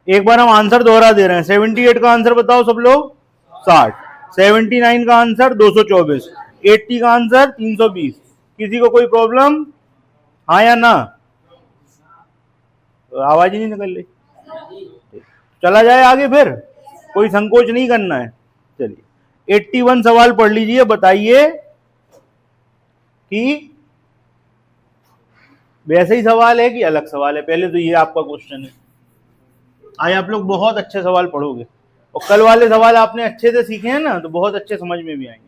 एक बार हम आंसर दोहरा दे रहे हैं। 78 का आंसर बताओ सब लोग, 60। 79 का आंसर 224। 80 का आंसर 320। किसी को कोई प्रॉब्लम, हाँ या ना? तो आवाज ही नहीं निकल रही। चला जाए आगे, फिर कोई संकोच नहीं करना है। चलिए 81 सवाल पढ़ लीजिए, बताइए कि वैसे ही सवाल है कि अलग सवाल है। पहले तो ये आपका क्वेश्चन है। आज आप लोग बहुत अच्छे सवाल पढ़ोगे और कल वाले सवाल आपने अच्छे से सीखे हैं ना, तो बहुत अच्छे समझ में भी आएंगे।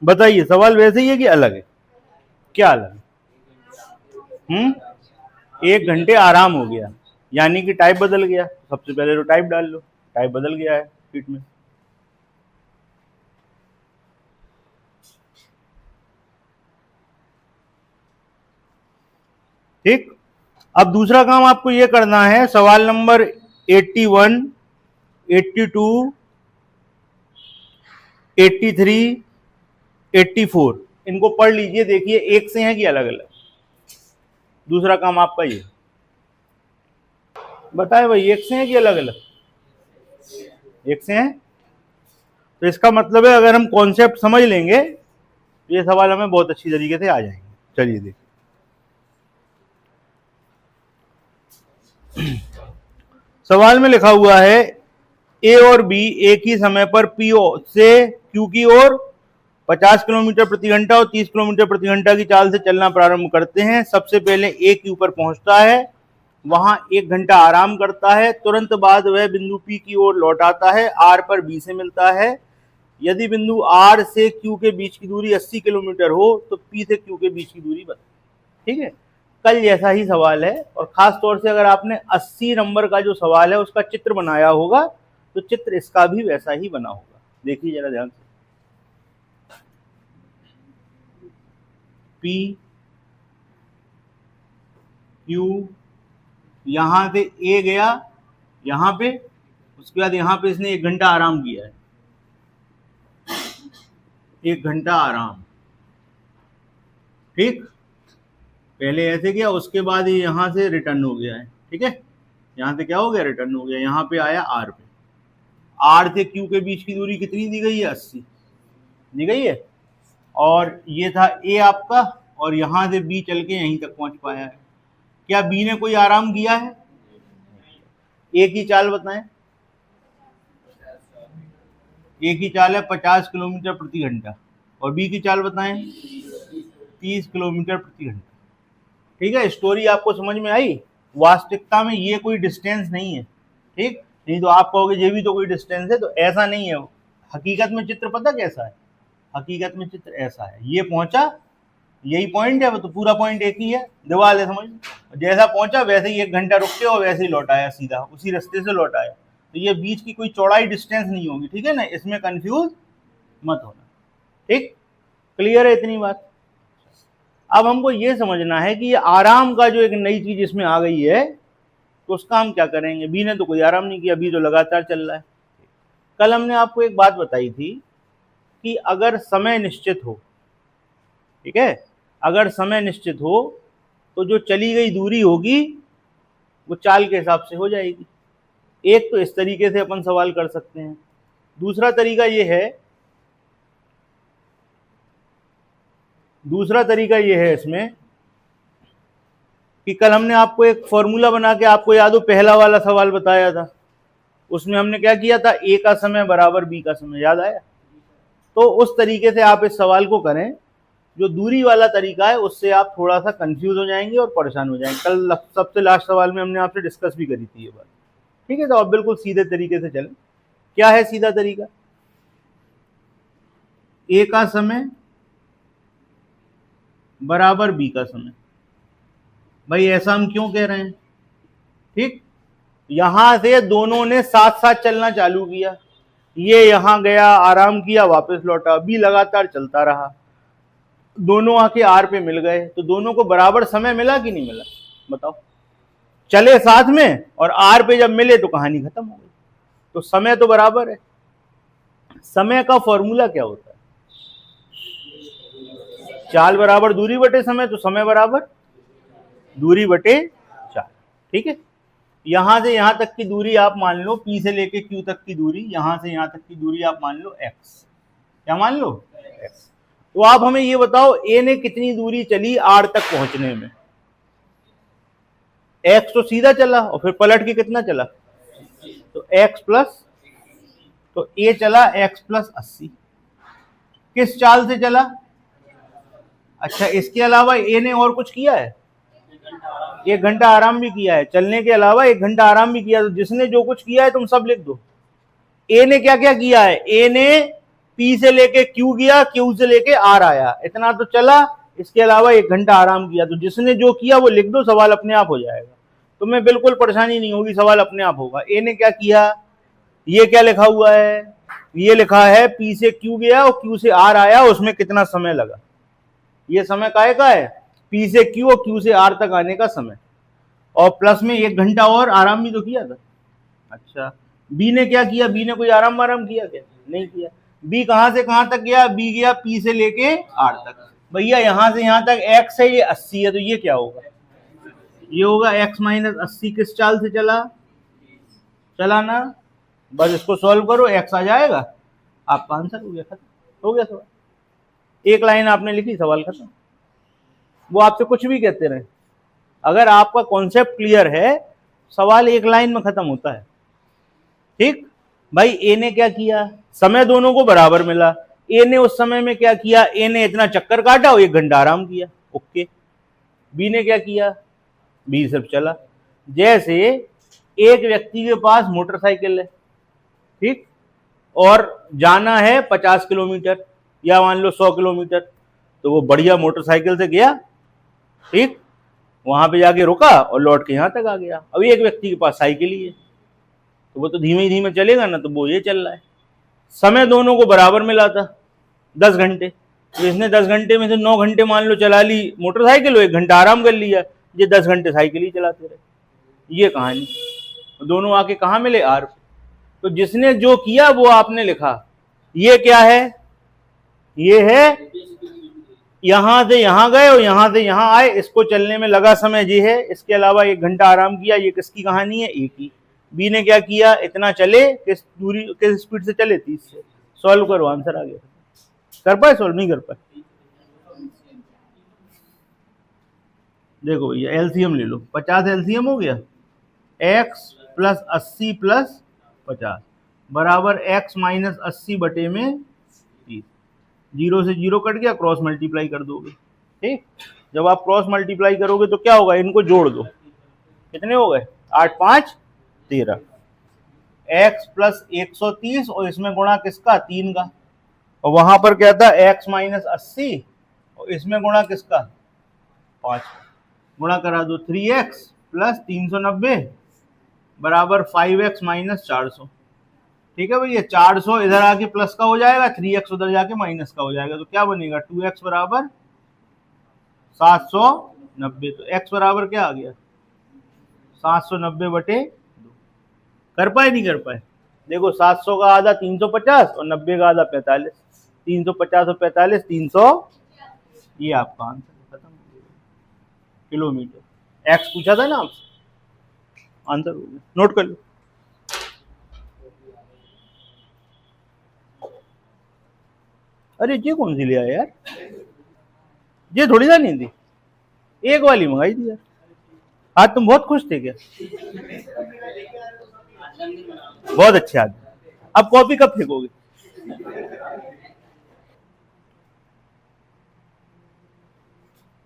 बताइए सवाल वैसे ही है कि अलग है? क्या अलग है? 1 घंटे आराम हो गया, यानी कि टाइप बदल गया। सबसे पहले तो टाइप डाल लो, टाइप बदल गया है शीट में। ठीक, अब दूसरा काम आपको यह करना है, सवाल नंबर 81, 82, 83, 84 इनको पढ़ लीजिए, देखिए एक से हैं कि अलग अलग। दूसरा काम आपका ये बताए भाई, एक से हैं कि अलग अलग? एक से हैं। तो इसका मतलब है अगर हम कॉन्सेप्ट समझ लेंगे तो ये सवाल हमें बहुत अच्छी तरीके से आ जाएंगे। चलिए देखिए, सवाल में लिखा हुआ है ए और बी एक ही समय पर पी से क्यू की ओर 50 किलोमीटर प्रति घंटा और 30 किलोमीटर प्रति घंटा की चाल से चलना प्रारंभ करते हैं। सबसे पहले ए क्यू पर पहुंचता है, वहां 1 घंटा आराम करता है, तुरंत बाद वह बिंदु पी की ओर लौट आता है, आर पर बी से मिलता है। यदि बिंदु आर से क्यू के बीच की दूरी 80 किलोमीटर हो तो पी से क्यू के बीच की दूरी बताओ। ठीक है, कल जैसा ही सवाल है, और खास तौर से अगर आपने 80 नंबर का जो सवाल है उसका चित्र बनाया होगा तो चित्र इसका भी वैसा ही बना होगा। देखिए जरा ध्यान से, पी क्यू, यहां से ए गया यहां पे, उसके बाद यहां पे इसने 1 घंटा आराम किया है, 1 घंटा आराम। ठीक, पहले ऐसे किया, उसके बाद ये यहां से रिटर्न हो गया है। ठीक है, यहां से क्या हो गया, रिटर्न हो गया, यहां पे आया आर पे। आर से क्यू के बीच की दूरी कितनी दी गई है, 80 दी गई है। और ये था ए आपका, और यहां से बी चल के यहीं तक पहुंच पाया है। क्या बी ने कोई आराम किया है? ए की चाल बताएं। ए की चाल है 50 किलोमीटर प्रति घंटा, और बी की चाल बताएं 30 किलोमीटर प्रति घंटा। ठीक है, स्टोरी आपको समझ में आई? वास्तविकता में ये कोई डिस्टेंस नहीं है। ठीक, नहीं तो आप कहोगे ये भी तो कोई डिस्टेंस है, तो ऐसा नहीं है। हकीकत में चित्र पता कैसा है? हकीकत में चित्र ऐसा है, ये पहुंचा, यही पॉइंट है, वो तो पूरा पॉइंट एक ही है, दीवार है, समझ। जैसा पहुंचा वैसे ही 1 घंटा रुक के और वैसे ही लौट आया, सीधा उसी रास्ते से लौट आया। तो ये बीच की कोई चौड़ाई डिस्टेंस नहीं होगी। ठीक है ना, इसमें कंफ्यूज मत होना। ठीक, क्लियर है इतनी बात? अब हमको ये समझना है कि ये आराम का जो एक नई चीज इसमें आ गई है, तो उसका हम क्या करेंगे। बी ने तो कोई आराम नहीं किया, बी तो लगातार चल रहा है। कल हमने आपको एक बात बताई थी कि अगर समय निश्चित हो, ठीक है, अगर समय निश्चित हो तो जो चली गई दूरी होगी वो चाल के हिसाब से हो जाएगी। एक तो इस तरीके से अपन सवाल कर सकते हैं। दूसरा तरीका ये है इसमें कि कल हमने आपको एक फॉर्मूला बना के, आपको याद हो पहला वाला सवाल बताया था, उसमें हमने क्या किया था, ए का समय बराबर बी का समय, याद आया? तो उस तरीके से आप इस सवाल को करें। जो दूरी वाला तरीका है उससे आप थोड़ा सा कंफ्यूज हो जाएंगे और परेशान हो जाएंगे। कल सबसे लास्ट सवाल में हमने आपसे डिस्कस भी करी थी ये बात। ठीक है, तो आप बिल्कुल सीधे तरीके से चलें। क्या है सीधा तरीका? ए का समय बराबर बी का समय। भाई ऐसा हम क्यों कह रहे हैं? ठीक, यहां से दोनों ने साथ साथ चलना चालू किया, ये यहां गया, आराम किया, वापस लौटा, बी लगातार चलता रहा, दोनों आके आर पे मिल गए, तो दोनों को बराबर समय मिला कि नहीं मिला? बताओ, चले साथ में और आर पे जब मिले तो कहानी खत्म हो गई। तो समय तो बराबर है। समय का फॉर्मूला क्या होता है? चाल बराबर दूरी बटे समय, तो समय बराबर दूरी बटे चाल। ठीक है, यहां से यहां तक की दूरी आप मान लो, पी से लेके क्यू तक की दूरी, यहां से यहां तक की दूरी आप मान लो एक्स। क्या मान लो? एक्स। तो आप हमें ये बताओ, ए ने कितनी दूरी चली आर तक पहुंचने में? एक्स तो सीधा चला और फिर पलट के कितना चला? तो एक्स प्लस, तो ए चला एक्स प्लस 80। किस चाल से चला? अच्छा, इसके अलावा ए ने और कुछ किया है? 1 घंटा आराम भी किया है। चलने के अलावा 1 घंटा आराम भी किया। तो जिसने जो कुछ किया है तुम सब लिख दो। ए ने क्या क्या किया है? ए ने पी से लेके क्यू गया, क्यू से लेके आर आया, इतना तो चला। इसके अलावा 1 घंटा आराम किया। तो जिसने जो किया वो लिख दो, सवाल अपने आप हो जाएगा। तुम्हें बिल्कुल परेशानी नहीं होगी, सवाल अपने आप होगा। ए ने क्या किया? ये क्या लिखा हुआ है? ये लिखा है पी से क्यू गया और क्यू से आर आया, उसमें कितना समय लगा। ये समय काहे का है? पी से क्यू और क्यू से आर तक आने का समय, और प्लस में 1 घंटा और आराम भी तो किया था। अच्छा, बी ने क्या किया? बी ने कोई आराम किया क्या? नहीं किया। बी कहां से कहां तक गया? बी गया पी से लेके आर तक। भैया यहां से यहां तक एक्स है, ये 80 है, तो ये क्या होगा? ये होगा एक्स माइनस 80। किस चाल से चला ना? बस इसको सॉल्व करो, एक्स आ जाएगा, आपका आंसर हो गया, खत्म हो गया सवाल। एक लाइन आपने लिखी, सवाल खत्म। वो आपसे कुछ भी कहते रहे, अगर आपका कॉन्सेप्ट क्लियर है, सवाल एक लाइन में खत्म होता है। ठीक भाई, ए ने क्या किया? समय दोनों को बराबर मिला। ए ने उस समय में क्या किया? ए ने इतना चक्कर काटा और 1 घंटा आराम किया। ओके। बी ने क्या किया? बी सिर्फ चला। जैसे एक व्यक्ति के पास मोटरसाइकिल है, ठीक, और जाना है 50 किलोमीटर या मान लो 100 किलोमीटर, तो वो बढ़िया मोटरसाइकिल से गया, ठीक, वहां पे जाके रुका और लौट के यहां तक आ गया। अब एक व्यक्ति के पास साइकिल ही है, तो वो तो धीमे धीमे चलेगा ना, तो वो ये चल रहा है। समय दोनों को बराबर मिला था 10 घंटे, तो इसने 10 घंटे में से 9 घंटे मान लो चला ली मोटरसाइकिल, 1 घंटा आराम कर लिया, ये 10 घंटे साइकिल ही चलाते रहे। ये कहानी। दोनों आके कहाँ मिले? आर। तो जिसने जो किया वो आपने लिखा। ये क्या है? ये है यहां से यहां गए और यहां से यहां आए, इसको चलने में लगा समय ये है। इसके अलावा 1 घंटा आराम किया। ये किसकी कहानी है? ए की। बी ने क्या किया? इतना चले, किस दूरी, किस स्पीड से चले? 30 से। सॉल्व करो, आंसर आ गया। कर पाए सॉल्व? नहीं कर पाए? देखो भैया, एलसीएम ले लो। 50 एलसीएम हो गया। एक्स प्लस 80 प्लस 50 बराबर एक्स माइनस 80 बटे में 30। 0 से 0 कट गया, क्रॉस मल्टीप्लाई कर दोगे। ठीक, जब आप क्रॉस मल्टीप्लाई करोगे तो क्या होगा? इनको जोड़ दो। कितने हो गए? 8 5 13। एक्स प्लस 130 और इसमें गुणा किसका? 3 का। और वहां पर क्या था? एक्स माइनस 80 और इसमें गुणा किसका? 5। गुणा करा दो। 3x प्लस 390 बराबर 5x माइनस 400। ठीक है भैया, 400 इधर आके प्लस का हो जाएगा, 3x उधर जाके माइनस का हो जाएगा, तो क्या बनेगा? 2x बराबर 790। तो x बराबर क्या आ गया? 790 बटे 2। कर पाए? नहीं कर पाए? देखो, 700 का आधा 350 और 90 का आधा 45। 350 और 45 300। ये आपका आंसर खत्म हो गया। किलोमीटर। एक्स पूछा था ना आपसे, आंसर हो गया। नोट कर लो। अरे ये कौन सी ले आया यार? ये थोड़ी ना नहीं थी, एक वाली मंगाई थी यार। आज तुम बहुत खुश थे क्या? बहुत अच्छे आदमी। अब कॉपी कब फेंकोगे?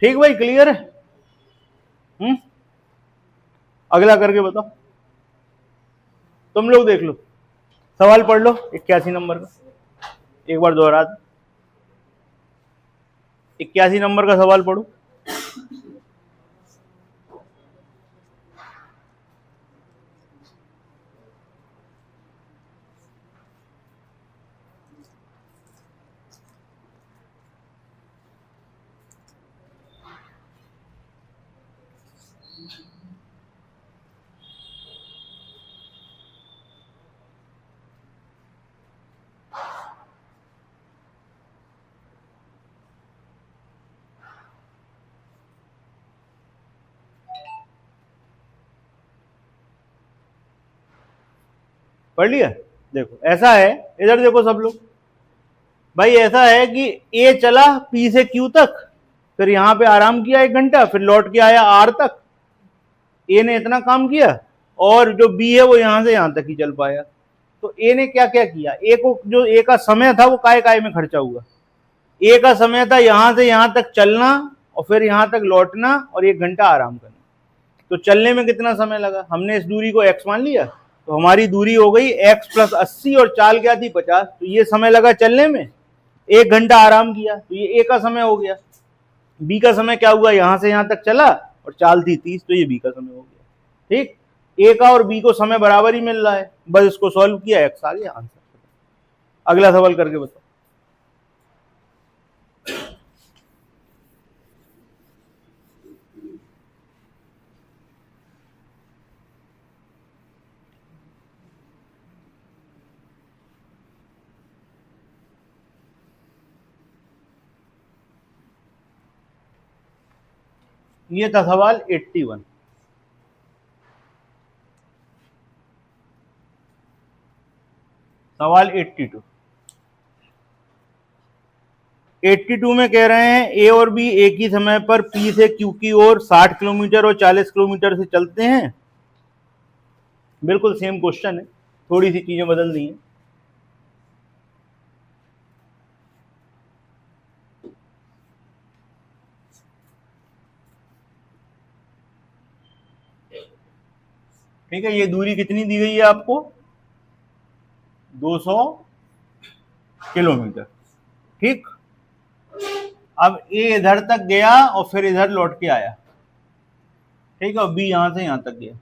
ठीक भाई, क्लियर है? अगला करके बताओ। तुम लोग देख लो, सवाल पढ़ लो 81 नंबर का, एक बार दोहरा दो। 81 नंबर का सवाल पढ़ो। पढ़ लिया? देखो ऐसा है, इधर देखो सब लोग, भाई ऐसा है कि ए चला पी से क्यू तक, फिर यहां पे आराम किया 1 घंटा, फिर लौट के आया आर तक। ए ने इतना काम किया, और जो बी है वो यहां से यहां तक ही चल पाया। तो ए ने क्या क्या किया, ए को जो ए का समय था वो काय काय में खर्चा हुआ। ए का समय था यहां से यहां तक चलना, और फिर यहां तक लौटना, और 1 घंटा आराम करना। तो चलने में कितना समय लगा, हमने इस दूरी को x मान लिया, तो हमारी दूरी हो गई x + 80, और चाल क्या थी 50। तो ये समय लगा चलने में, 1 घंटा आराम किया, तो ये ए का समय हो गया। बी का समय क्या हुआ, यहां से यहां तक चला और चाल थी 30, तो ये बी का समय हो गया। ठीक, ए का और बी को समय बराबर ही मिल रहा है, बस इसको सॉल्व किया, एक्स आ गया आंसर। अगला सवाल करके बताओ। ये था सवाल 81। सवाल 82। 82 में कह रहे हैं ए और बी एक ही समय पर पी से क्यू की ओर 60 किलोमीटर और 40 किलोमीटर से चलते हैं। बिल्कुल सेम क्वेश्चन है, थोड़ी सी चीजें बदल दी हैं। ठीक है, ये दूरी कितनी दी गई है आपको, 200 किलोमीटर। ठीक, अब ए इधर तक गया और फिर इधर लौट के आया। ठीक है, और बी यहां से यहां तक गया।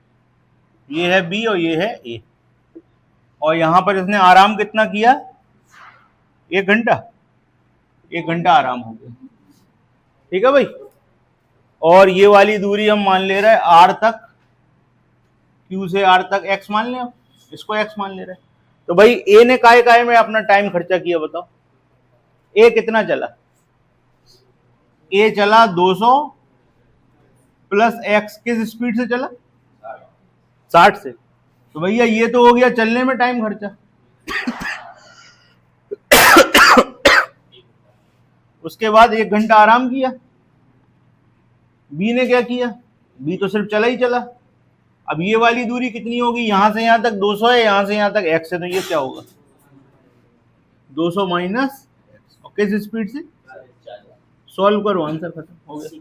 ये है बी और ये है ए, और यहां पर इसने आराम कितना किया, 1 घंटा। 1 घंटा आराम हो गया। ठीक है भाई, और ये वाली दूरी हम मान ले रहे हैं आर तक, क्यू से आर तक एक्स मान ले, इसको एक्स मान ले रहे हैं। तो भाई ए ने काय काय में अपना टाइम खर्चा किया, बताओ। ए कितना चला, ए चला 200 प्लस एक्स, किस स्पीड से चला, 60 से। तो भैया ये तो हो गया चलने में टाइम खर्चा। उसके बाद 1 घंटा आराम किया। बी ने क्या किया, बी तो सिर्फ चला ही चला। अब ये वाली दूरी कितनी होगी, यहां से यहां तक 200 है, यहां से यहां तक x है, तो ये क्या होगा, 200 माइनस, और किस स्पीड से, सॉल्व करो, आंसर खत्म हो गया।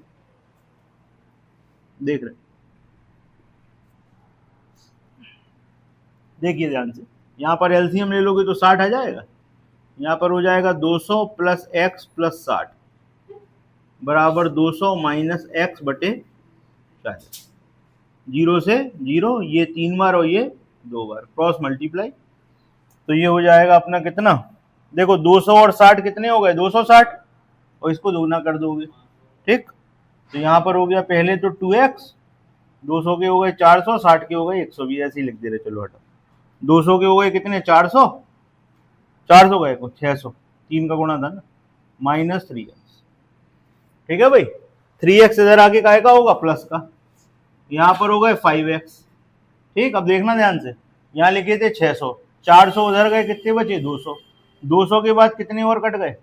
देख रहे, देखिए ध्यान से, यहां पर एलसीएम ले लोगे तो 60 आ जाएगा। यहां पर हो जाएगा 200 प्लस एक्स प्लस 60 बराबर 200 माइनस एक्स बटे 40। 0 से 0, ये 3 बार और ये 2 बार, क्रॉस मल्टीप्लाई। तो ये हो जाएगा अपना कितना, देखो 200 और 60 कितने हो गए, 260, और इसको दोगुना कर दोगे। ठीक, तो यहाँ पर हो गया पहले तो 2x, 200 के हो गए 400, 60 के हो गए 120, ऐसे ही लिख दे रहे, चलो हटो। 200 के हो गए कितने, 400, 400 गए को 600, 3 का गुणा था ना, माइनस 3x। ठीक है भाई, 3x इधर आगे काय का होगा, प्लस का, यहाँ पर हो गए 5x। ठीक, अब देखना ध्यान से, यहाँ लिखे थे 600, 400 उधर गए, कितने बचे, 200, 200 के बाद कितने और कट गए,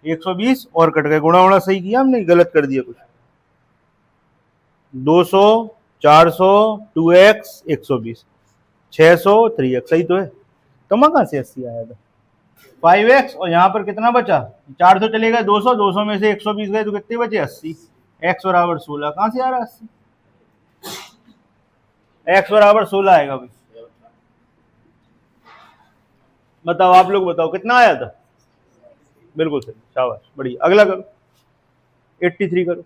120 और कट गए। गुणा वुणा सही किया हमने, गलत कर दिया कुछ, 200, 400, 2x, 120, 600, 3x, सही तो है। कमा कहां से 80 आया था, 5x, और यहाँ पर कितना बचा, 400 चले गए 200, 200 में से 120 गए तो कितने बचे, 80। x बराबर 16, कहां से आ रहा है 80, x बराबर 16 आएगा भाई। बताओ, आप लोग बताओ कितना आया था, बिल्कुल सही, शाबाश, बढ़िया। अगला करो, 83 करो।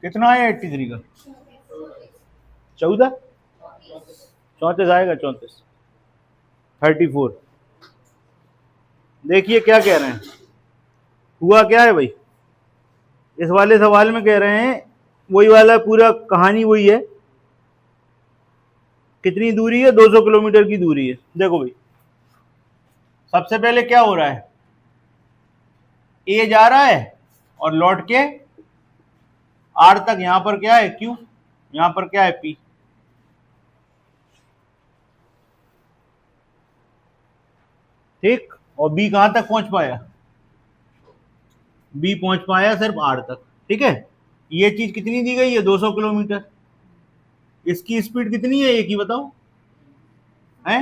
कितना आया 83 का? 14, 34 आएगा, 34, 34। देखिए क्या कह रहे हैं, हुआ क्या है भाई, इस वाले सवाल में कह रहे हैं वही वाला पूरा कहानी वही है, कितनी दूरी है, 200 किलोमीटर की दूरी है। देखो भाई सबसे पहले क्या हो रहा है, ए जा रहा है और लौट के आर तक, यहां पर क्या है क्यू, यहां पर क्या है पी। ठीक, और बी कहां तक पहुंच पाया, बी पहुंच पाया सिर्फ आर तक। ठीक है, ये चीज कितनी दी गई है, 200 किलोमीटर। इसकी स्पीड कितनी है एक ही बताओ, है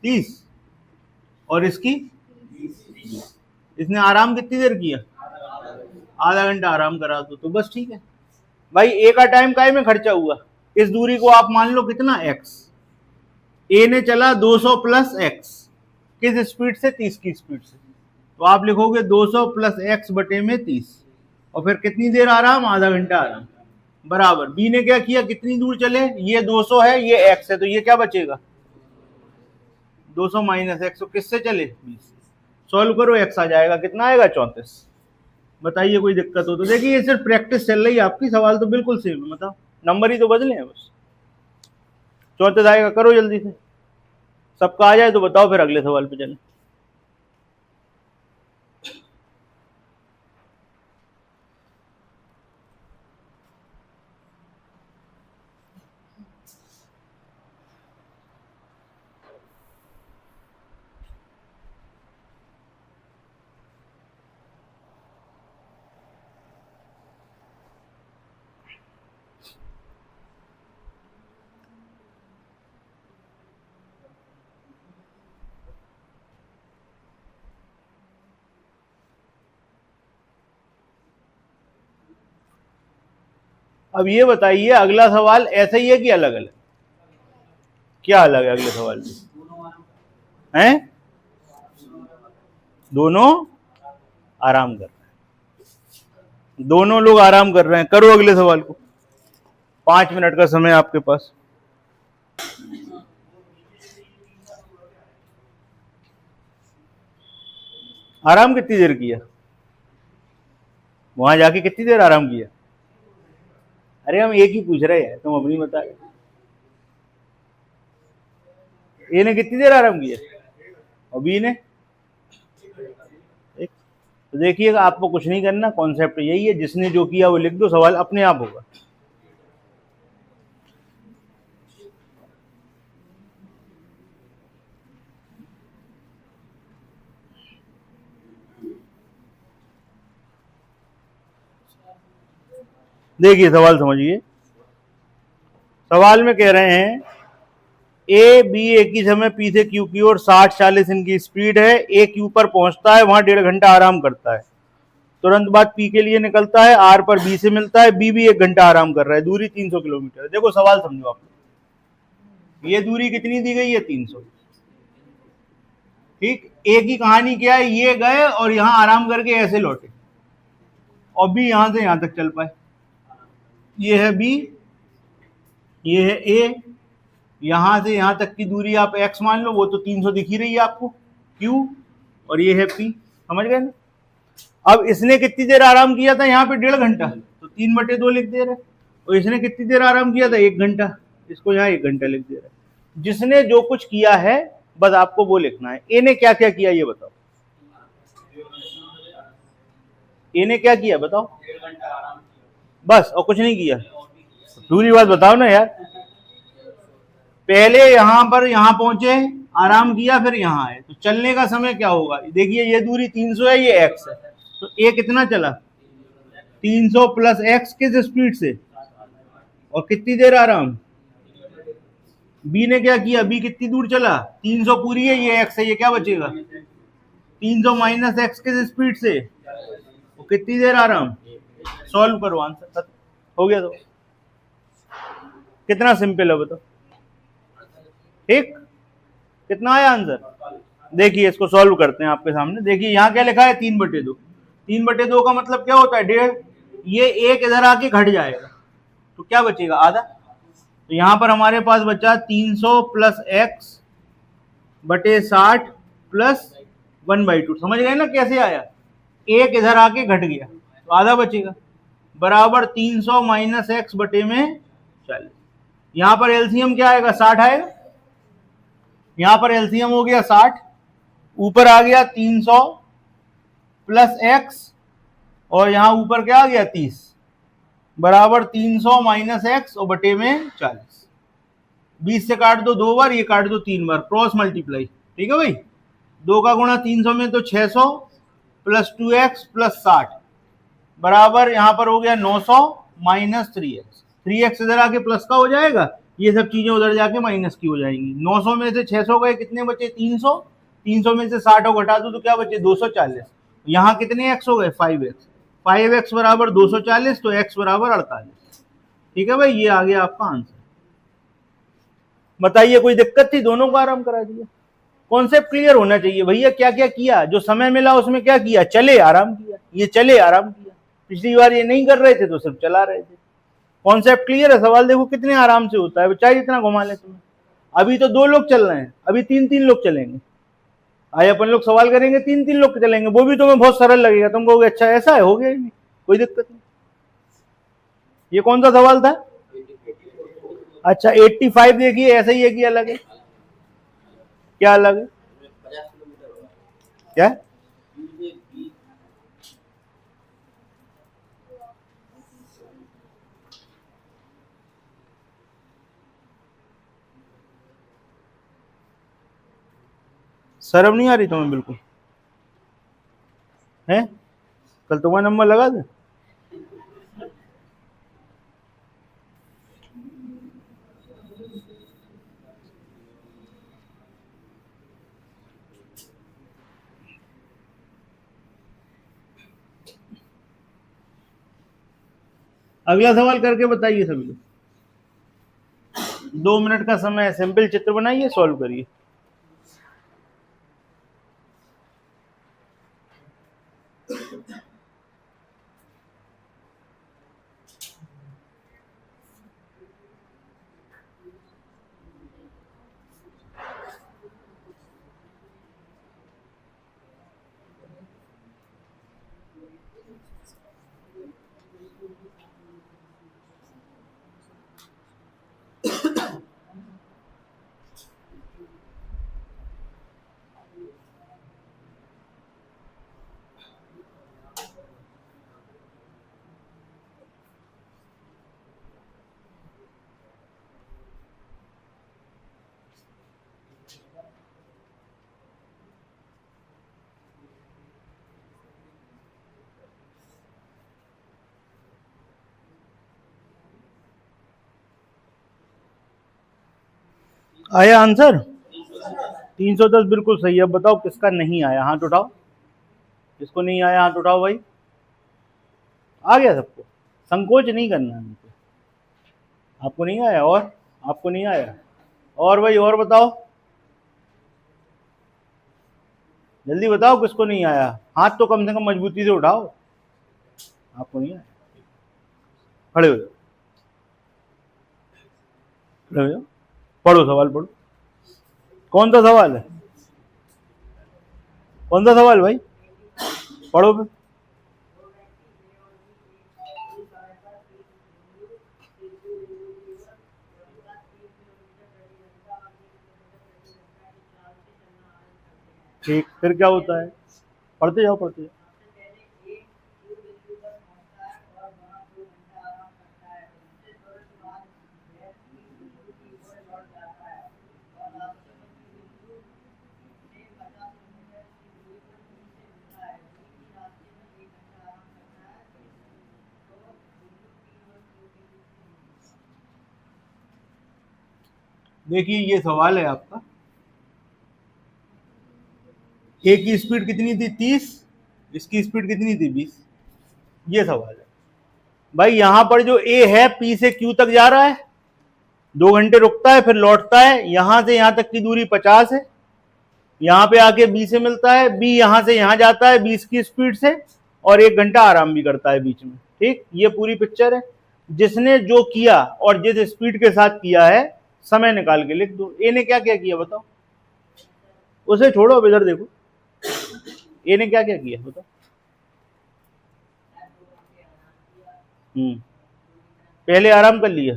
30, और इसकी, इसने आराम कितनी देर किया, आधा घंटा आराम करा तो बस ठीक है भाई। ए का टाइम काय में खर्चा हुआ, इस दूरी को आप मान लो कितना एक्स, ए ने चला 200 प्लस एक्स, किस स्पीड से, 30 की स्पीड से, तो आप लिखोगे 200 प्लस एक्स बटे में 30, और फिर कितनी देर आराम, आधा घंटा आराम, बराबर। बी ने क्या किया, कितनी दूर चले, ये 200 है, ये एक्स है, तो ये क्या बचेगा, 200 माइनस एक्स, तो किससे चले, 20। सॉल्व करो, एक्स आ जाएगा, कितना आएगा, 34। बताइए कोई दिक्कत हो तो। देखिए ये सिर्फ प्रैक्टिस चल रही है आपकी, सवाल तो बिल्कुल सेम है, मतलब नंबर ही तो बदले हैं बस। 34 आएगा, करो जल्दी से, सबका आ जाए तो बताओ, फिर अगले सवाल पे चलें। अब ये बताइए अगला सवाल ऐसा ही है कि अलग अलग, क्या अलग है अगले सवाल में, हैं दोनों आराम कर रहे हैं, दोनों लोग आराम कर रहे हैं। करो अगले सवाल को, 5 मिनट का समय आपके पास। आराम कितनी देर किया, वहां जाके कितनी देर आराम किया, अरे हम एक ही पूछ रहे हैं, तुम अपनी बता रहे। ए ने कितनी देर आराम किया और बी ने, तो देखिएगा आपको कुछ नहीं करना, कॉन्सेप्ट यही है, जिसने जो किया वो लिख दो, सवाल अपने आप होगा। देखिए सवाल समझिए, सवाल में कह रहे हैं ए बी एक ही समय पी से क्यू की ओर 60-40 इनकी स्पीड है, ए क्यू पर पहुंचता है, वहां 1.5 घंटा आराम करता है, तुरंत बाद पी के लिए निकलता है, आर पर बी से मिलता है, बी भी 1 घंटा आराम कर रहा है, दूरी 300 किलोमीटर। देखो सवाल समझो आप, ये दूरी कितनी दी गई है, 300। ठीक, ए की कहानी क्या है, ये गए और यहां आराम करके ऐसे लौटे, और बी यहां से यहां तक चल पाए। ये है बी, ये है ए, यहां से यहां तक की दूरी आप x मान लो, वो तो 300 दिख ही रही है आपको, q, और ये है p, समझ गए ना। अब इसने कितनी देर आराम किया था, यहाँ पे 1.5 घंटा, तो 3/2 लिख दे रहे, और इसने कितनी देर आराम किया था, 1 घंटा, इसको यहाँ 1 घंटा लिख दे रहे। जिसने जो कुछ किया है बस आपको वो लिखना है। ए ने क्या क्या किया ये बताओ, ए ने क्या किया बताओ, बस, और कुछ नहीं किया, पूरी बात बताओ ना यार। पहले यहां पर यहां पहुंचे, आराम किया, फिर यहां आए, तो चलने का समय क्या होगा, देखिए ये दूरी 300 है, ये x है, तो ए कितना चला, 300 प्लस x किस स्पीड से, और कितनी देर आराम। बी ने क्या किया, बी कितनी दूर चला, 300 पूरी है, ये x है, ये क्या बचेगा, 300 माइनस x किस स्पीड से, और कितनी देर आराम। सॉल्व करो, आंसर हो गया। तो कितना सिंपल है बताओ, ठीक, कितना आया आंसर। देखिए इसको सॉल्व करते हैं आपके सामने। देखिए यहाँ क्या लिखा है, 3/2, 3/2 का मतलब क्या होता है, 1.5, ये एक इधर आके घट जाएगा, तो क्या बचेगा? आधा। तो यहां पर हमारे पास बचा 300 प्लस एक्स बटे 60 प्लस 1/2। समझ गए ना कैसे आया? एक इधर आके घट गया तो आधा बचेगा, बराबर 300 माइनस एक्स बटे में 40। यहां पर एलसीएम क्या आएगा? 60 आएगा। यहां पर एलसीएम हो गया 60, ऊपर आ गया 300 प्लस एक्स, और यहां ऊपर क्या आ गया? 30, बराबर 300 माइनस एक्स और बटे में 40। 20 से काट दो 2 बार, ये काट दो 3 बार, क्रॉस मल्टीप्लाई। ठीक है भाई, 2 का गुणा 300 में तो 600 प्लस 2x प्लस 60, बराबर यहां पर हो गया 900 माइनस 3x। 3x इधर आके प्लस का हो जाएगा, ये सब चीजें उधर जाके माइनस की हो जाएंगी। 900 में से 600 गए, कितने बचे? 300। 300 में से 60 को घटा दो तो क्या बचे? 240। यहाँ कितने x हो गए? 5x। 5x बराबर 240, तो x बराबर 48। ठीक है भाई, ये आ गया आपका आंसर। बताइए कोई दिक्कत थी? दोनों को आराम करा दिया। कॉन्सेप्ट क्लियर होना चाहिए भैया। क्या क्या किया? जो समय मिला उसमें क्या किया? चले, आराम किया। ये चले, आराम किया। पिछली बार ये नहीं कर रहे थे तो सिर्फ चला रहे थे। कॉन्सेप्ट क्लियर है? सवाल देखो कितने आराम से होता है, चाहे जितना घुमा ले तुम्हें। अभी तो 2 लोग चल रहे हैं, अभी 3-3 लोग चलेंगे। आए अपन लोग सवाल करेंगे, 3-3 लोग चलेंगे, वो भी तुम्हें बहुत सरल लगेगा। तुम कहोगे अच्छा ऐसा है, हो गया ही नहीं, कोई दिक्कत नहीं। ये कौन सा सवाल था? अच्छा 85 देखिए, ऐसा ही है कि अलग है? क्या अलग है? क्या? शर्म नहीं आ रही तुम्हें बिल्कुल? है कल तुम्हारा नंबर लगा दे। अगला सवाल करके बताइए सभी लोग। 2 मिनट का समय है, सिंपल चित्र बनाइए, सॉल्व करिए। आया आंसर? 310 बिल्कुल सही है। बताओ किसका नहीं आया, हाथ उठाओ। किसको नहीं आया हाथ उठाओ भाई। आ गया सबको? संकोच नहीं करना है। आपको नहीं आया? और आपको नहीं आया? और भाई और बताओ, जल्दी बताओ किसको नहीं आया। हाथ तो कम से कम मजबूती से उठाओ। आपको नहीं आया? खड़े हो जाओ, खड़े हो जाओ, पढ़ो सवाल पढ़ो। कौन सा सवाल है? कौन सा सवाल भाई? पढ़ो फिर। ठीक, फिर क्या होता है? पढ़ते जाओ, पढ़ते जाओ। देखिए ये सवाल है आपका, ए की स्पीड कितनी थी? 30, इसकी स्पीड कितनी थी? 20। ये सवाल है भाई। यहां पर जो ए है पी से क्यू तक जा रहा है, 2 घंटे रुकता है फिर लौटता है। यहां से यहां तक की दूरी 50 है। यहां पे आके बी से मिलता है, बी यहां से यहां जाता है 20 की स्पीड से, और 1 घंटा आराम भी करता है बीच में। ठीक, ये पूरी पिक्चर है। जिसने जो किया और जिस स्पीड के साथ किया है समय निकाल के लिख दो। ए ने क्या क्या किया बताओ, उसे छोड़ो, अब इधर देखो, ए ने क्या क्या किया बताओ। पहले आराम कर लिया,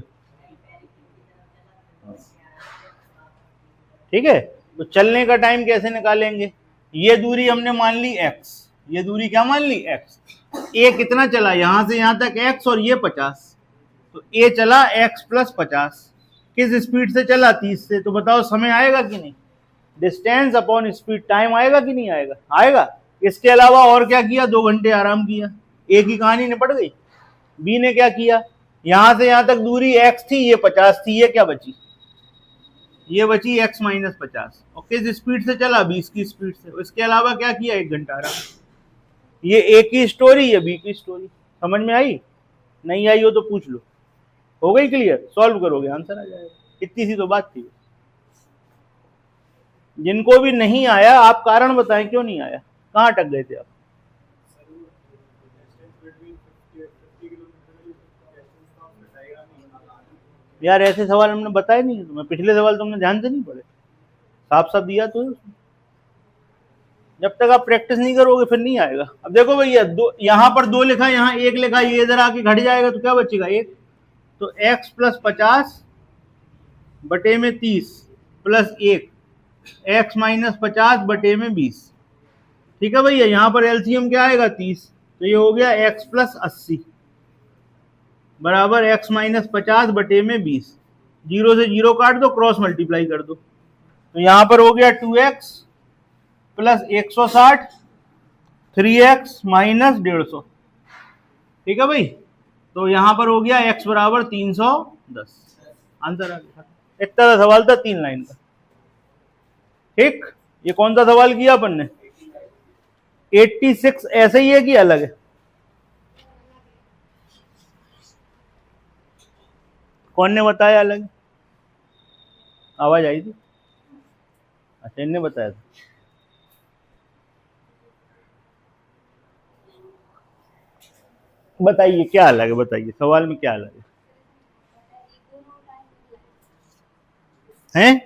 ठीक है। तो चलने का टाइम कैसे निकालेंगे, ये दूरी हमने मान ली x, ये दूरी क्या मान ली x, ए कितना चला यहां से यहां तक x और ये 50, तो ए चला x प्लस 50, किस स्पीड से चला 30 से, तो बताओ समय आएगा कि नहीं, डिस्टेंस अपॉन स्पीड टाइम आएगा कि नहीं आएगा, आएगा। इसके अलावा और क्या किया, 2 घंटे आराम किया, ए की कहानी निपट गई। बी ने क्या किया, यहां से यहां तक दूरी x थी, ये 50 थी, ये क्या बची, ये बची x माइनस 50, और किस स्पीड से चला, 20 की स्पीड से। इसके अलावा क्या किया, 1 घंटा आराम। ये ए की स्टोरी, ये बी की स्टोरी, समझ में आई, नहीं आई हो तो पूछ लो। हो गई क्लियर, सॉल्व करोगे आंसर आ जाएगा, इतनी सी तो बात थी। जिनको भी नहीं आया आप कारण बताएं क्यों नहीं आया, कहाँ अटक गए थे आप। यार ऐसे सवाल हमने बताए नहीं तुम्हें, पिछले सवाल तुमने ध्यान से नहीं पढ़े, साफ साफ दिया तो। जब तक आप प्रैक्टिस नहीं करोगे फिर नहीं आएगा। अब देखो भैया, यहां पर 2 लिखा, यहाँ 1 लिखा, ये इधर आके घट जाएगा तो क्या बचेगा 1, तो x प्लस 50 बटे में 30 प्लस 1 x माइनस 50 बटे में 20, ठीक है भैया। यहां पर एलसीएम क्या आएगा 30, तो ये हो गया x प्लस 80 बराबर x माइनस 50 बटे में 20, 0 से 0 काट दो, क्रॉस मल्टीप्लाई कर दो, तो यहां पर हो गया 2x प्लस 160 3x माइनस 150, ठीक है भाई। तो यहां पर हो गया x बराबर 310, आंसर आ गया। इतना सा सवाल था 3 लाइन का, ठीक। ये कौन सा सवाल किया अपन ने, 86, ऐसे ही है कि अलग है, कौन ने बताया अलग, आवाज आई थी, अच्छा इनने बताया था। बताइए क्या अलग है, बताइए सवाल में क्या अलग है, हैं?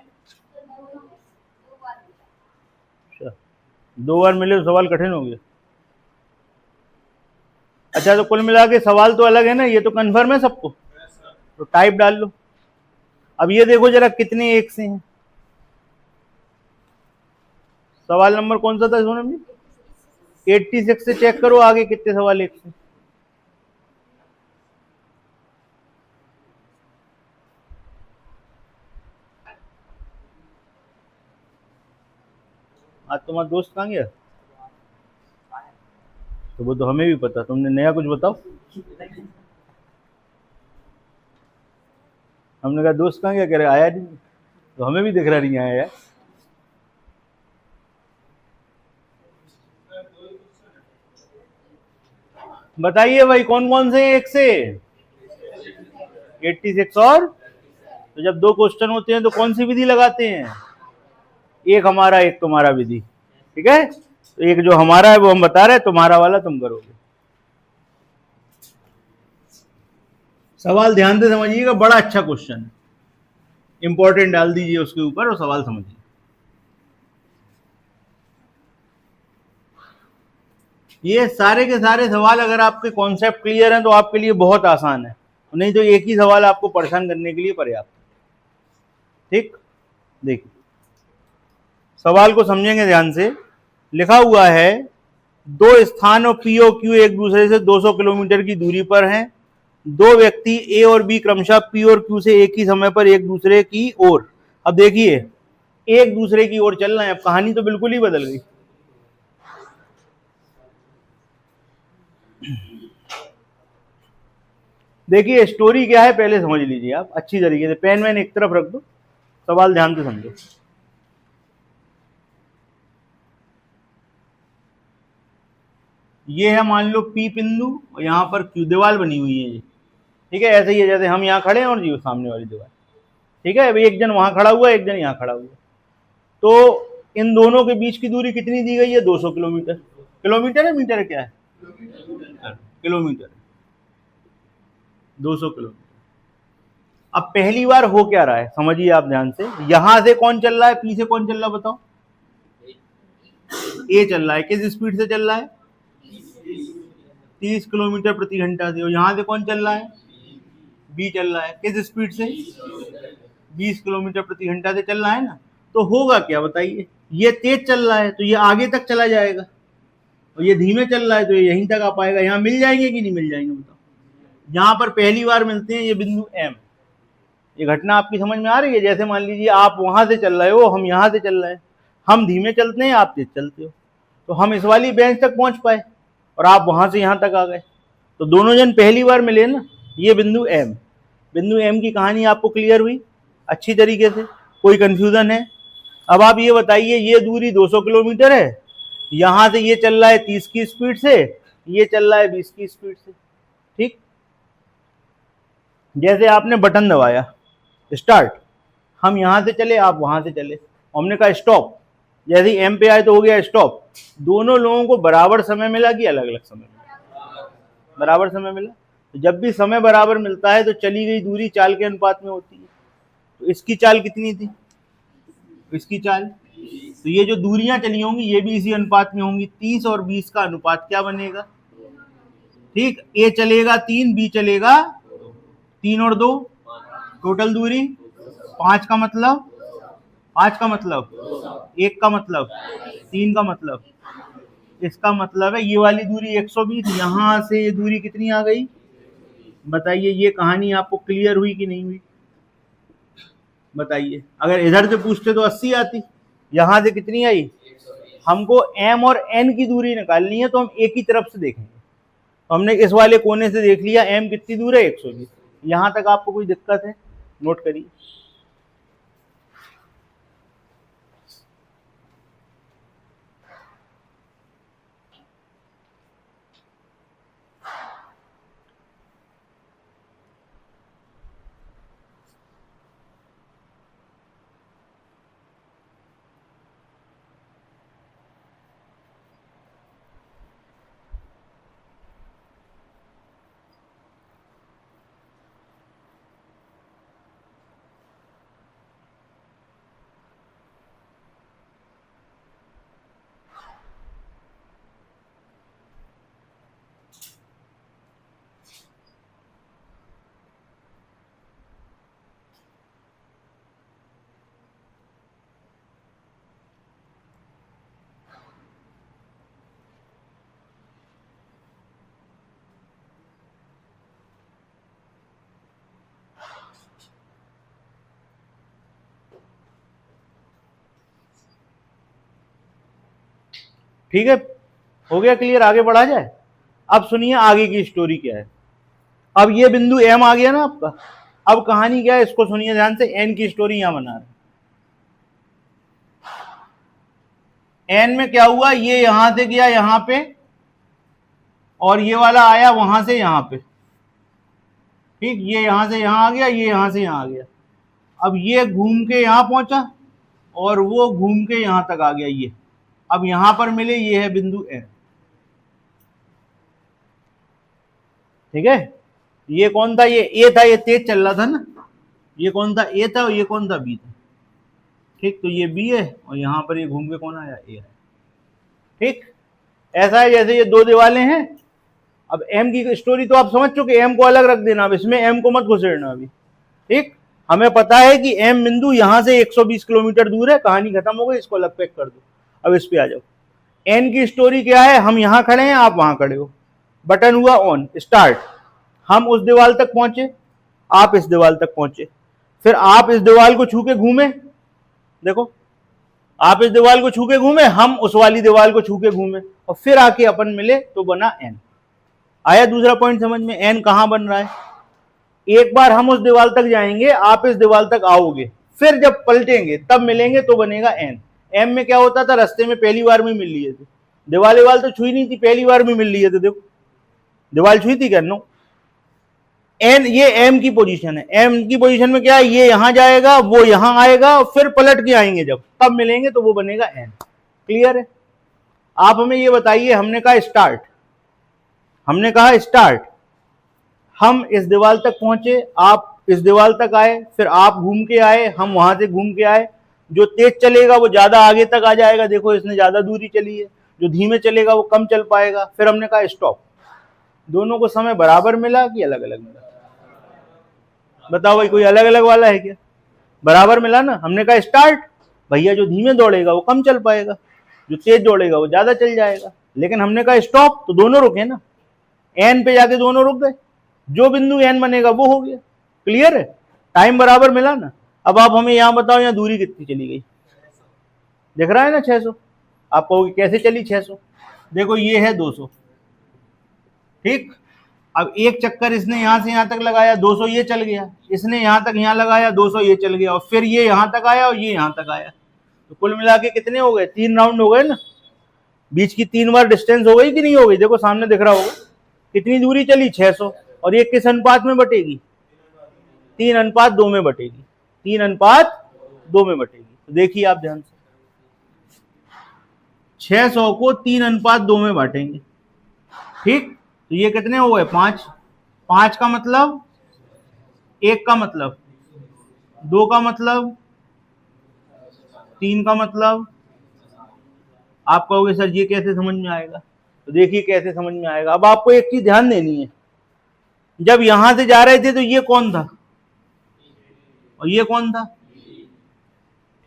2 बार मिले तो सवाल कठिन हो गया। अच्छा तो कुल मिला के सवाल तो अलग है ना, ये तो कन्फर्म है सबको, तो टाइप डाल लो। अब ये देखो जरा कितने एक से हैं, सवाल नंबर कौन सा था सोनम जी, 86 से चेक करो आगे कितने सवाल एक से। आज तुम्हारा दोस्त कहाँ गया, तो वो तो हमें भी पता, तुमने नया कुछ बताओ। हमने कहा दोस्त कहाँ गया, कह रहे आया नहीं, तो हमें भी दिख रहा नहीं आया यार। बताइए भाई कौन कौन से एक से, 86 और, तो जब 2 क्वेश्चन होते हैं तो कौन सी विधि लगाते हैं, एक हमारा एक तुम्हारा विधि, ठीक है। तो एक जो हमारा है वो हम बता रहे हैं, तुम्हारा वाला तुम करोगे। सवाल ध्यान से समझिएगा, बड़ा अच्छा क्वेश्चन है, इंपॉर्टेंट डाल दीजिए उसके ऊपर और सवाल समझिए। ये सारे के सारे सवाल अगर आपके कॉन्सेप्ट क्लियर हैं तो आपके लिए बहुत आसान है, नहीं तो एक ही सवाल आपको परेशान करने के लिए पर्याप्त, ठीक। देखिए सवाल को समझेंगे ध्यान से, लिखा हुआ है 2 स्थानों P और Q एक दूसरे से 200 किलोमीटर की दूरी पर हैं, 2 व्यक्ति A और B क्रमशः P और Q से एक ही समय पर एक दूसरे की ओर, अब देखिए एक दूसरे की ओर चल रहे हैं, अब कहानी तो बिल्कुल ही बदल गई। देखिए स्टोरी क्या है पहले समझ लीजिए आप अच्छी तरीके से, पेन वैन एक तरफ रख दो, सवाल ध्यान से समझो। ये है मान लो P बिंदु और यहाँ पर Q, दीवार बनी हुई है ये, ठीक है। ऐसे ही है जैसे हम यहाँ खड़े हैं और जी सामने वाली दीवार, ठीक है। अभी एक जन वहां खड़ा हुआ है, एक जन यहाँ खड़ा हुआ है, तो इन दोनों के बीच की दूरी कितनी दी गई है, 200 किलोमीटर। किलोमीटर है मीटर है क्या है, किलोमीटर। 200 किलोमीटर। अब पहली बार हो क्या रहा है समझिए आप ध्यान से, यहां से कौन चल रहा है, पी से कौन चल रहा है बताओ, ए चल रहा है, किस स्पीड से चल रहा है, 30 किलोमीटर प्रति घंटा से। और यहां से कौन चल रहा है, बी चल रहा है, किस स्पीड से, 20 किलोमीटर प्रति घंटा से चल रहा है ना। तो होगा क्या बताइए, ये तेज चल रहा है तो ये आगे तक चला जाएगा, और ये धीमे चल रहा है तो ये यहीं तक आ पाएगा। यहाँ मिल जाएंगे कि नहीं मिल जाएंगे बताओ, यहाँ पर पहली बार मिलते हैं ये बिंदु एम। ये घटना आपकी समझ में आ रही है, जैसे मान लीजिए आप वहां से चल रहे हो, हम यहाँ से चल रहे हैं, हम धीमे चलते हैं, आप तेज चलते हो, तो हम इस वाली बेंच तक पहुंच पाए और आप वहां से यहाँ तक आ गए, तो दोनों जन पहली बार मिले ना। ये बिंदु एम, बिंदु एम की कहानी आपको क्लियर हुई अच्छी तरीके से, कोई कंफ्यूजन है? अब आप ये बताइए, ये दूरी 200 किलोमीटर है, यहां से ये चल रहा है 30 की स्पीड से, ये चल रहा है 20 की स्पीड से, ठीक। जैसे आपने बटन दबाया स्टार्ट, हम यहां से चले, आप वहां से चले, हमने कहा स्टॉप, जैसे एम पे आए तो हो गया स्टॉप। दोनों लोगों को बराबर समय मिला कि अलग अलग समय मिला? बराबर समय मिला। तो जब भी समय बराबर मिलता है तो चली गई दूरी चाल के अनुपात में होती है। तो इसकी चाल कितनी थी, इसकी चाल, तो ये जो दूरियां चली होंगी ये भी इसी अनुपात में होंगी। 30 और 20 का अनुपात क्या बनेगा, ठीक, ए चलेगा 3, बी चलेगा 3 और 2, टोटल दूरी 5 का मतलब, 5 का मतलब 1 का मतलब 3 का मतलब, इसका मतलब है ये वाली दूरी 120, यहां से ये दूरी कितनी आ गई बताइए। ये कहानी आपको क्लियर हुई कि नहीं हुई बताइए। अगर इधर से पूछते तो 80 आती, यहां से कितनी आई, हमको m और n की दूरी निकालनी है तो हम एक ही तरफ से देखेंगे। तो हमने इस वाले कोने से देख लिया m कितनी दूर है, 120। यहां तक आपको कोई दिक्कत है, नोट करिए। ठीक है, हो गया क्लियर, आगे बढ़ा जाए। अब सुनिए आगे की स्टोरी क्या है। अब ये बिंदु एम आ गया ना आपका, अब कहानी क्या है इसको सुनिए ध्यान से। एन की स्टोरी यहां बना रहे, एन में क्या हुआ, ये यहां से गया यहां पे, और ये वाला आया वहां से यहां पे, ठीक, ये यहां से यहां आ गया, ये यहां से यहां आ गया। अब ये घूम के यहां पहुंचा और वो घूम के यहां तक आ गया, ये अब यहां पर मिले, ये है बिंदु एन, ठीक है। ये कौन था, ये ए था, ये तेज चल रहा था ना, ये कौन था, ए था, और ये कौन था, बी था, ठीक। तो ये बी है और यहां पर ये घूम के कौन आया, ए है, ठीक। ऐसा है जैसे ये दो दीवारें हैं। अब एम की स्टोरी तो आप समझ चुके, एम को अलग रख देना, अब इसमें एम को मत घुसेड़ना अभी, ठीक। हमें पता है कि एम बिंदु यहां से 120 किलोमीटर दूर है, कहानी खत्म हो गई, इसको अलग पैक कर दो। अब इस पे आ जाओ। एन की स्टोरी क्या है, हम यहां खड़े हैं, आप वहां खड़े हो, बटन हुआ ऑन, स्टार्ट, हम उस दीवार तक पहुंचे, आप इस दीवार तक पहुंचे, फिर आप इस दीवार को छू के घूमे, देखो आप इस दीवार को छू के घूमे, हम उस वाली दीवार को छू के घूमे, और फिर आके अपन मिले तो बना एन। आया दूसरा पॉइंट समझ में, एन कहां बन रहा है। एक बार हम उस दीवार तक जाएंगे, आप इस दीवार तक आओगे, फिर जब पलटेंगे तब मिलेंगे तो बनेगा एन। एम में क्या होता था, रास्ते में पहली बार में मिल लिए थे, दीवार तो छुई नहीं थी, पहली बार में मिल लिए थे, देखो दीवार छुई थी क्या, नो। एन ये एम की पोजीशन है, एम की पोजीशन में क्या है, ये यहां जाएगा, वो यहां आएगा, फिर पलट के आएंगे, जब तब मिलेंगे तो वो बनेगा एन। क्लियर है। आप हमें ये बताइए, हमने कहा स्टार्ट, हमने कहा स्टार्ट, हम इस दीवार तक पहुंचे, आप इस दीवार तक आए, फिर आप घूम के आए, हम वहां से घूम के आए। जो तेज चलेगा वो ज्यादा आगे तक आ जाएगा, देखो इसने ज्यादा दूरी चली है। जो धीमे चलेगा वो कम चल पाएगा। फिर हमने कहा स्टॉप। दोनों को समय बराबर मिला कि अलग अलग मिला? बताओ भाई, कोई अलग अलग वाला है क्या? बराबर मिला ना। हमने कहा स्टार्ट, भैया जो धीमे दौड़ेगा वो कम चल पाएगा, जो तेज दौड़ेगा वो ज्यादा चल जाएगा। लेकिन हमने कहा स्टॉप, तो दोनों रुके ना, एन पे जाके दोनों रुक गए। जो बिंदु एन बनेगा वो हो गया। क्लियर है? टाइम बराबर मिला ना। अब आप हमें यहां बताओ, यहां दूरी कितनी चली गई? दिख रहा है ना 600। आप कहोगे कैसे चली 600? देखो ये है 200, ठीक। अब एक चक्कर इसने यहां से यहां तक लगाया, 200 ये चल गया। इसने यहां तक यहां लगाया, 200 ये चल गया। और फिर ये यहां तक आया और ये यहां तक आया। तो कुल मिला के कितने हो गए? 3 राउंड हो गए ना। बीच की 3 बार डिस्टेंस हो गई कि नहीं हो गई? देखो सामने दिख रहा होगा कितनी दूरी चली, 600। और ये किस अनुपात में बटेगी? 3:2 में बटेगी। 3:2 में बटेगी। तो देखिए आप ध्यान से, 600 को 3:2 में बांटेंगे, ठीक। तो ये कितने हो गए? 5। 5 का मतलब, 1 का मतलब, 2 का मतलब, 3 का मतलब। आप कहोगे सर ये कैसे समझ में आएगा? तो देखिए कैसे समझ में आएगा। अब आपको एक चीज ध्यान देनी है, जब यहां से जा रहे थे तो ये कौन था और ये कौन था?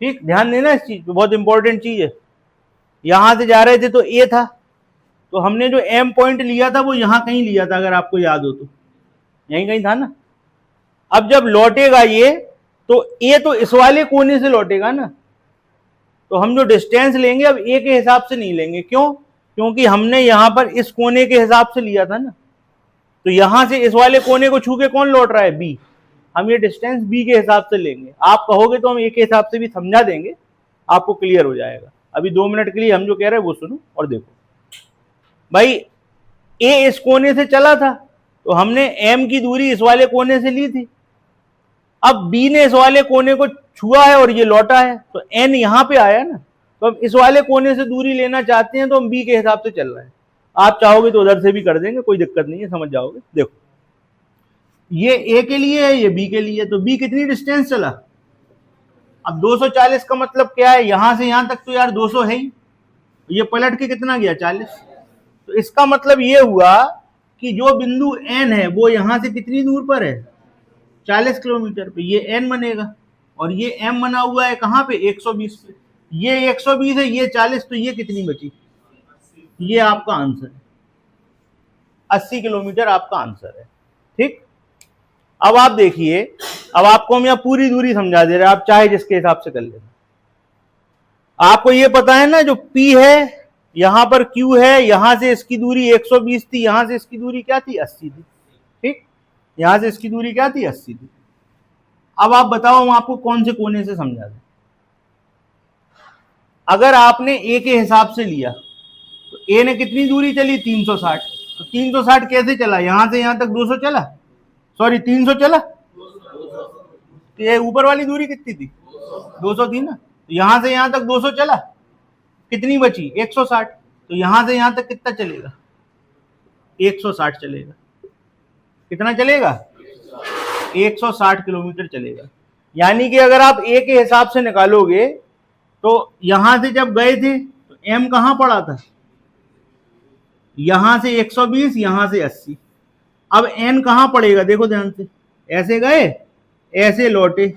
ठीक, ध्यान देना इस चीज पे, बहुत इंपॉर्टेंट चीज है। यहां से जा रहे थे तो ए था, तो हमने जो एम पॉइंट लिया था वो यहां कहीं लिया था, अगर आपको याद हो तो यहीं कहीं था ना। अब जब लौटेगा ये, तो ए तो इस वाले कोने से लौटेगा ना। तो हम जो डिस्टेंस लेंगे अब ए के हिसाब से नहीं लेंगे। क्यों? क्योंकि हमने यहां पर इस कोने के हिसाब से लिया था ना। तो यहां से इस वाले कोने को छू के कौन लौट रहा है? बी। हम ये डिस्टेंस बी के हिसाब से लेंगे। आप कहोगे तो हम ए के हिसाब से भी समझा देंगे, आपको क्लियर हो जाएगा। अभी 2 मिनट के लिए हम जो कह रहे हैं वो सुनो और देखो। भाई ए इस कोने से चला था, तो हमने एम की दूरी इस वाले कोने से ली थी। अब बी ने इस वाले कोने को छुआ है और ये लौटा है, तो एन यहां पे आया ना। तो अब इस वाले कोने से दूरी लेना चाहते हैं तो हम बी के हिसाब से चल रहे हैं। आप चाहोगे तो उधर से भी कर देंगे, कोई दिक्कत नहीं है, समझ जाओगे। देखो ये ए के लिए है, ये बी के लिए है। तो बी कितनी डिस्टेंस चला? अब 240 का मतलब क्या है? यहां से यहां तक तो यार 200 है ही, ये पलट के कितना गया? 40। तो इसका मतलब ये हुआ कि जो बिंदु एन है वो यहां से कितनी दूर पर है? 40 किलोमीटर पे। ये एन बनेगा और ये एम बना हुआ है कहां पे? 120 पे। ये 120 है, ये 40, तो ये कितनी बची? ये आपका आंसर है, 80 किलोमीटर आपका आंसर है, ठीक। अब आप देखिए, अब आपको हम यहाँ पूरी दूरी समझा दे रहे हैं, आप चाहे जिसके हिसाब से कर लेना। आपको ये पता है ना, जो P है, यहां पर Q है, यहां से इसकी दूरी 120 थी, यहां से इसकी दूरी क्या थी? 80 थी, ठीक। यहां से इसकी दूरी क्या थी? 80 थी। अब आप बताओ हम आपको कौन से कोने से समझा दें। अगर आपने ए के हिसाब से लिया तो ए ने कितनी दूरी चली? 360। तो 360 कैसे चला? यहां से यहां तक 200 चला, सॉरी 300 चला। तो ये ऊपर वाली दूरी कितनी थी? 200 थी ना। तो यहां से यहां तक 200 चला, कितनी बची? 160। तो यहां से यहां तक कितना चलेगा? 160 चलेगा। कितना चलेगा? 160 किलोमीटर चलेगा। यानी कि अगर आप ए के हिसाब से निकालोगे तो यहां से जब गए थे तो एम कहां पड़ा था? यहां से 120, यहां से 80। अब एन कहां पड़ेगा? देखो ध्यान से, ऐसे गए, ऐसे लौटे,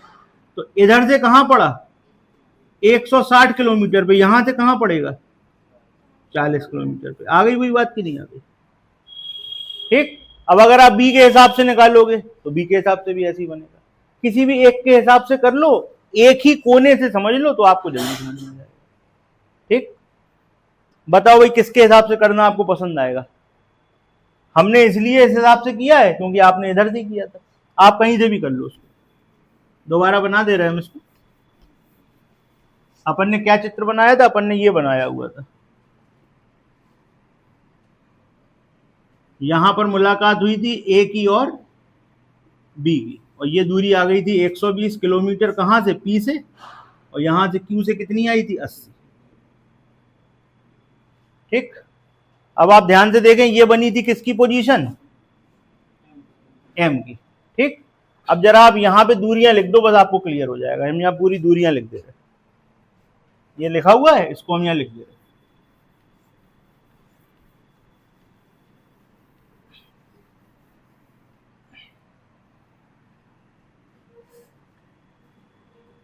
तो इधर से कहां पड़ा? 160 किलोमीटर पे। यहां से कहां पड़ेगा? 40 किलोमीटर पे। आ गई कोई बात की नहीं आ गई? ठीक। अब अगर आप बी के हिसाब से निकालोगे तो बी के हिसाब से भी ऐसे ही बनेगा। किसी भी एक के हिसाब से कर लो, एक ही कोने से समझ लो, तो आपको जल्दी समझ में जाएगा, ठीक। बताओ भाई किसके हिसाब से करना आपको पसंद आएगा? हमने इसलिए इस हिसाब से किया है क्योंकि आपने इधर से किया था। आप कहीं से भी कर लो उसको। दोबारा बना दे रहे हैं हम इसको। अपन ने क्या चित्र बनाया था? अपन ने ये बनाया हुआ था, यहां पर मुलाकात हुई थी ए की और बी की, और ये दूरी आ गई थी 120 किलोमीटर। कहां से? पी से। और यहां से क्यू से कितनी आई थी? 80, ठीक। अब आप ध्यान से देखें, ये बनी थी किसकी पोजीशन? m की। ठीक, अब जरा आप यहाँ पे दूरियां लिख दो, बस आपको क्लियर हो जाएगा। हम यहाँ पूरी दूरियां लिख दे रहे हैं, ये लिखा हुआ है, इसको हम यहाँ लिख दे रहे हैं।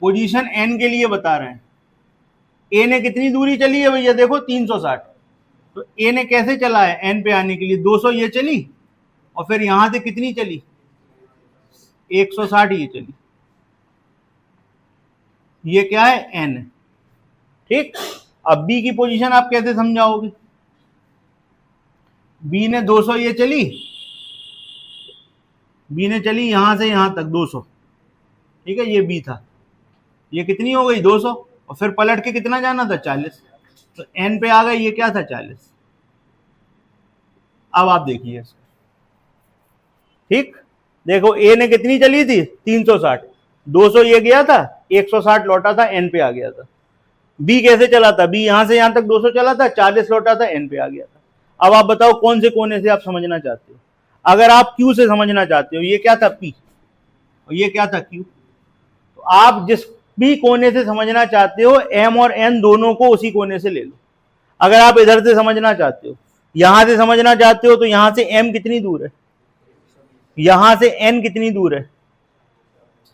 पोजीशन n के लिए बता रहे हैं, a ने कितनी दूरी चली है भैया, देखो 360। तो a ने कैसे चला है n पे आने के लिए, 200 ये चली, और फिर यहां से कितनी चली, 160 ये चली। ये क्या है, n। ठीक, अब b की पोजीशन आप कैसे समझाओगे, b ने 200 ये चली, b ने चली यहां से यहां तक 200। ठीक है, ये b था, ये कितनी हो गई 200, और फिर पलट के कितना जाना था 40। तो n पे आ गए, ये क्या था 40। अब आप देखिए इसको, ठीक, देखो a ने कितनी चली थी 360, 200 ये गया था, 160 लौटा था, n पे आ गया था। b कैसे चला था, b यहां से यहां तक 200 चला था, 40 लौटा था, n पे आ गया था। अब आप बताओ कौन से कोने से आप समझना चाहते हो। अगर आप q से समझना चाहते हो, ये क्या था p और ये क्या था q, तो आप जिस भी कोने से समझना चाहते हो m और n दोनों को उसी कोने से ले लो। अगर आप इधर से समझना चाहते हो, यहां से समझना चाहते हो, तो यहां से m कितनी दूर है, यहां से n कितनी दूर है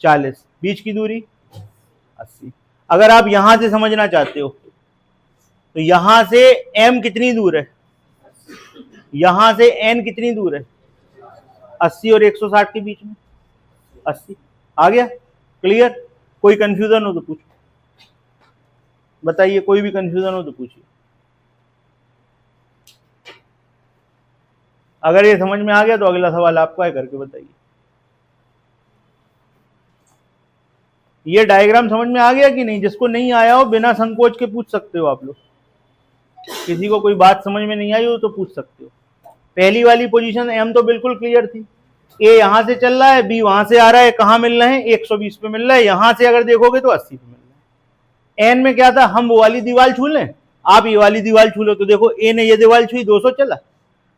40, बीच की दूरी 80। अगर आप यहां से समझना चाहते हो, तो यहां से m कितनी दूर है, यहां से n कितनी दूर है, 80 और 160 के बीच में 80। आ गया क्लियर, कोई कंफ्यूजन हो तो पूछो, बताइए, कोई भी कंफ्यूजन हो तो पूछिए। अगर ये समझ में आ गया तो अगला सवाल आपका है, करके बताइए। ये डायग्राम समझ में आ गया कि नहीं, जिसको नहीं आया हो बिना संकोच के पूछ सकते हो आप लोग, किसी को कोई बात समझ में नहीं आई हो तो पूछ सकते हो। पहली वाली पोजीशन m तो बिल्कुल क्लियर थी, a यहां से चल रहा है, b वहां से आ रहा है, कहां मिल रहे हैं 120 पे मिल रहा है, यहां से अगर देखोगे तो 80 पे मिल रहा है। n में क्या था, हम वो वाली दीवार छू लें, आप ये वाली दीवार छू लो, तो देखो a ने ये दीवार छुई 200 चला,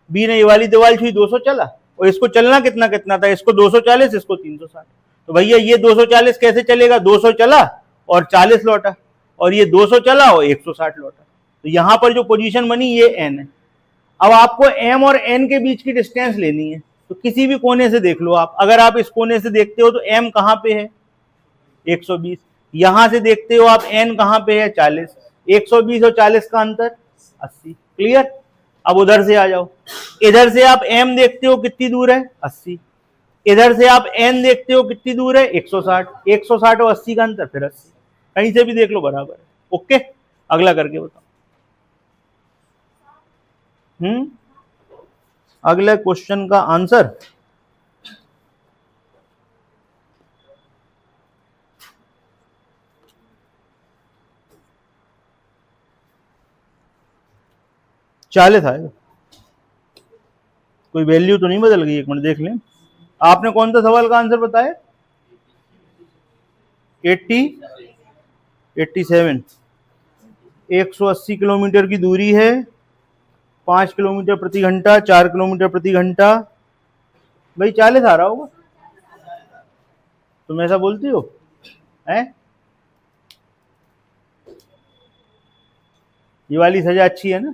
b ने ये वाली दीवार छुई 200 चला, और इसको चलना कितना कितना था, इसको 240, इसको 360। तो भैया ये 240 कैसे चलेगा, 200 चला और 40 लौटा, और ये 200 चला और 160 लौटा। तो यहां पर जो पोजीशन बनी ये n है। अब आपको m और n के बीच की डिस्टेंस लेनी है, तो किसी भी कोने से देख लो आप। अगर आप इस कोने से देखते हो तो m कहां पे है 120, यहां से देखते हो आप n कहां पे है 40, 120 और 40 का अंतर 80। क्लियर, अब उधर से आ जाओ, इधर से आप m देखते हो कितनी दूर है 80, इधर से आप n देखते हो कितनी दूर है 160, 160 और 80 का अंतर फिर 80, कहीं से भी देख लो बराबर है। ओके, अगला करके बताओ। अगले क्वेश्चन का आंसर चालीस आएगा, कोई वैल्यू तो नहीं बदल गई, एक मिनट देख लें। आपने कौन सा सवाल का आंसर बताया, 87। 180 किलोमीटर की दूरी है, 5 किलोमीटर प्रति घंटा, 4 किलोमीटर प्रति घंटा, भाई 40 आ रहा होगा, तुम ऐसा बोलती हो हैं? ये वाली सजा अच्छी है ना,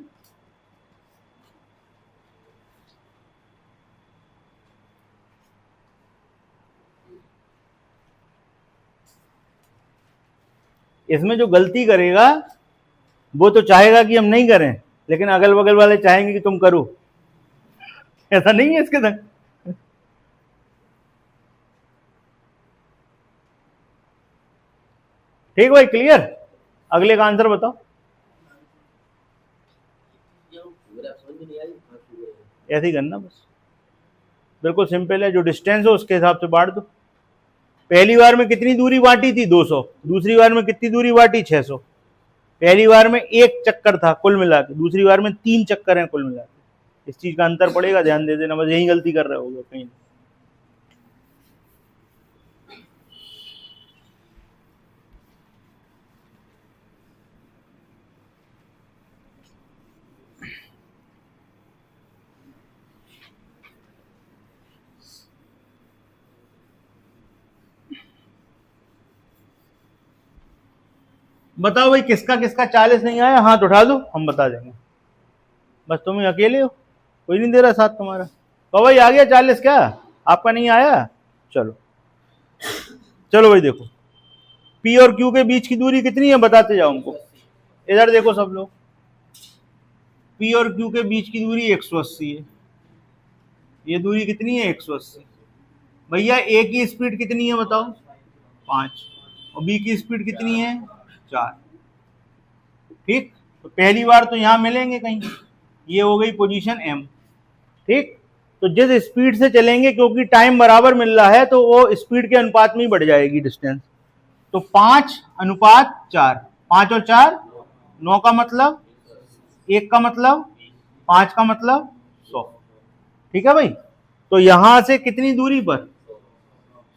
इसमें जो गलती करेगा वो तो चाहेगा कि हम नहीं करें, लेकिन अगल बगल वाले चाहेंगे कि तुम करो, ऐसा नहीं है इसके संग। ठीक भाई, क्लियर, अगले का आंसर बताओ। ऐसे ही करना बस, बिल्कुल सिंपल है, जो डिस्टेंस हो उसके हिसाब से बांट दो। पहली बार में कितनी दूरी बांटी थी 200, दूसरी बार में कितनी दूरी बांटी 600। पहली बार में एक चक्कर था कुल मिला के, दूसरी बार में 3 चक्कर हैं कुल मिला के। इस चीज का अंतर पड़ेगा, ध्यान दे देना, बस यही गलती कर रहे होगे कहीं। बताओ भाई किसका किसका 40 नहीं आया, हाथ उठा दो, हम बता देंगे। बस तुम ही अकेले हो, कोई नहीं दे रहा साथ तुम्हारा। तो भाई आ गया 40 क्या, आपका नहीं आया? चलो चलो भाई देखो, पी और क्यू के बीच की दूरी कितनी है बताते जाओ हमको। इधर देखो सब लोग, पी और क्यू के बीच की दूरी 180 है। ये दूरी कितनी है? 180। भैया ए की स्पीड कितनी है बताओ? 5। और बी की स्पीड कितनी है? 4। ठीक, तो पहली बार तो यहां मिलेंगे कहीं, ये हो गई पोजीशन एम। ठीक, तो जिस स्पीड से चलेंगे, क्योंकि टाइम बराबर मिल रहा है, तो वो स्पीड के अनुपात में ही बढ़ जाएगी डिस्टेंस। तो 5:4, 5 और 4 9 का मतलब 1 का मतलब 5 का मतलब 100। ठीक है भाई, तो यहां से कितनी दूरी पर?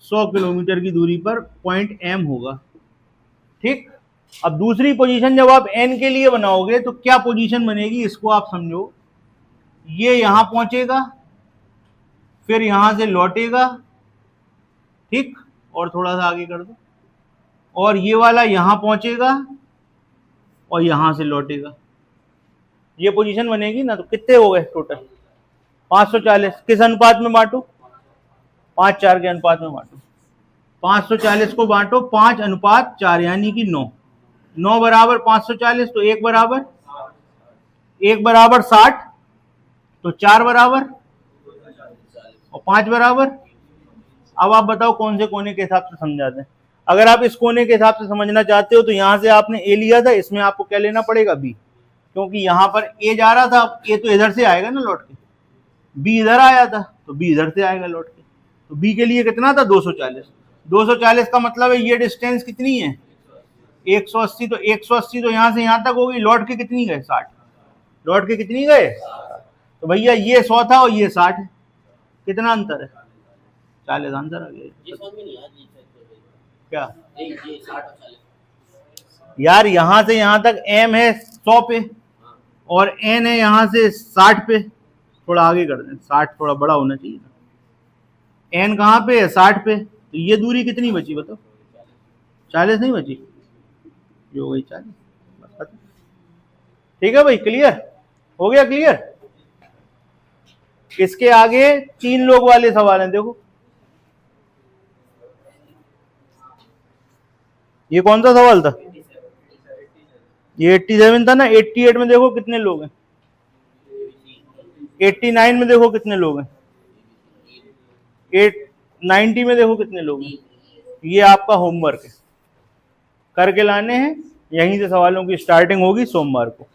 100 किलोमीटर की दूरी पर पॉइंट एम होगा। ठीक, अब दूसरी पोजीशन जब आप एन के लिए बनाओगे तो क्या पोजीशन बनेगी, इसको आप समझो। ये यहां पहुंचेगा, फिर यहां से लौटेगा, ठीक, और थोड़ा सा आगे कर दो, और ये वाला यहां पहुंचेगा और यहां से लौटेगा। ये पोजीशन बनेगी ना। तो कितने हो गए टोटल? 540। किस अनुपात में बांटो? 5:4 के अनुपात में बांटो। 540 को बांटो 5:4, यानी कि 9। 9 बराबर 540, तो 1 बराबर 60, तो 4 बराबर और 5 बराबर। अब आप बताओ कौन से कोने के हिसाब से समझाते हैं। अगर आप इस कोने के हिसाब से समझना चाहते हो तो यहां से आपने ए लिया था, इसमें आपको क्या लेना पड़ेगा? बी, क्योंकि यहां पर ए जा रहा था, ए तो इधर से आएगा ना लौट के, बी इधर आया था तो बी इधर से आएगा लौट के। तो बी के लिए कितना था? 240। 240 का मतलब है ये डिस्टेंस कितनी है? 180। तो 180 तो यहां से यहां तक होगी, लौट के कितनी गए? 60। लौट के कितनी गए? तो भैया ये 100 था और ये 60 है, कितना अंतर है? 40 आंसर आ गया। क्या यार, यहां से यहां तक एम है 100 पे और एन है यहां से 60 पे। थोड़ा आगे कर दें, 60 थोड़ा बड़ा होना चाहिए ना। एन कहां पे है? 60 पे। तो ये दूरी कितनी बची बताओ? 40 नहीं बची, ये हो गई 40। ठीक है भाई, क्लियर हो गया? क्लियर। इसके आगे 3 लोग वाले सवाल हैं, देखो ये कौन सा सवाल था? ये 87 था ना। 88 में देखो कितने लोग हैं, 89 में देखो कितने लोग हैं, 90 में देखो कितने लोग हैं। ये आपका होमवर्क है, करके लाने हैं। यहीं से सवालों की स्टार्टिंग होगी सोमवार को।